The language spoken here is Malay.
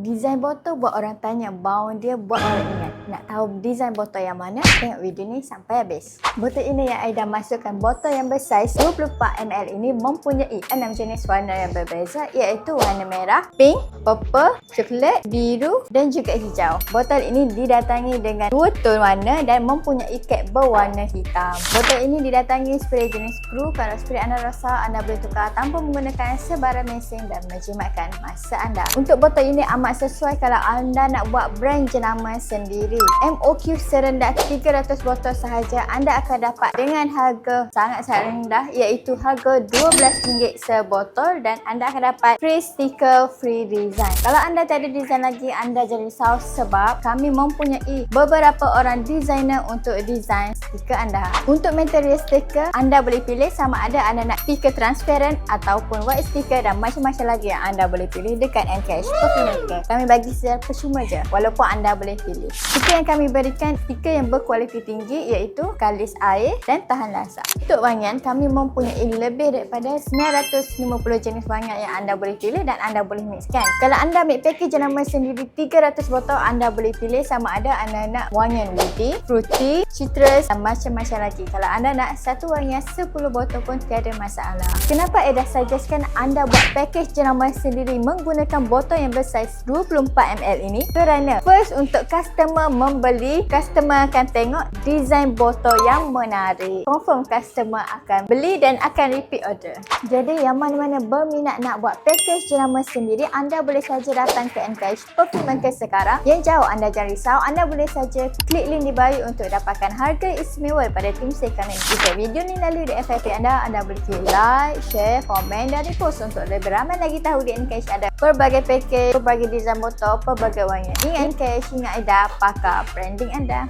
Desain botol buat orang tanya, bau dia buat orang ingat. Nak tahu desain botol yang mana? Tengok video ni sampai habis. Botol ini yang Aida masukkan, botol yang bersaiz 24 ml ini mempunyai 6 jenis warna yang berbeza, iaitu warna merah, pink, purple, coklat, biru dan juga hijau. Botol ini didatangi dengan 2 tone warna dan mempunyai cap berwarna hitam. Botol ini didatangi spray jenis skru. Kalau spray anda rasa, anda boleh tukar tanpa menggunakan sebarang mesin dan menjimatkan masa anda. Untuk botol ini amat sesuai kalau anda nak buat brand jenama sendiri. MOQ serendah 300 botol sahaja anda akan dapat dengan harga sangat-sangat rendah, iaitu harga RM12 sebotol, dan anda akan dapat free stiker, free design. Kalau anda tak ada design lagi, anda jangan risau sebab kami mempunyai beberapa orang designer untuk design stiker anda. Untuk material stiker, anda boleh pilih sama ada anda nak stiker transparent ataupun white stiker dan macam-macam lagi yang anda boleh pilih dekat Encash Perfume Maker. Kami bagi secara percuma je, walaupun anda boleh pilih. Stiker yang kami berikan stiker yang berkualiti tinggi, iaitu kalis air dan tahan lasak. Untuk wangian, kami mempunyai lebih daripada 950 jenis wangian yang anda boleh pilih dan anda boleh mixkan. Kalau anda ambil package jenama sendiri 300 botol, anda boleh pilih sama ada anda nak wangian woody, fruity, citrus dan macam-macam lagi. Kalau anda nak satu wangian 10 botol pun tiada masalah. Kenapa Aida suggestkan anda buat package jenama sendiri menggunakan botol yang bersaiz 24 ml ini? Kerana first, untuk customer membeli, customer akan tengok design botol yang menarik. Confirm customer akan beli dan akan repeat order. Jadi yang mana-mana berminat nak buat package jenama sendiri, anda boleh saja datang ke Encash Perfume Maker sekarang. Yang jauh anda jangan risau, anda boleh saja klik link di bio untuk dapatkan harga istimewa pada tim saya kami. Jika video ni lalu di FYP anda boleh klik like, share, komen dan repost untuk lebih ramai lagi tahu di Encash ada pelbagai package, pelbagai design botol, pelbagai wangian. Ingat Encash, ingat Aida, pakar branding anda.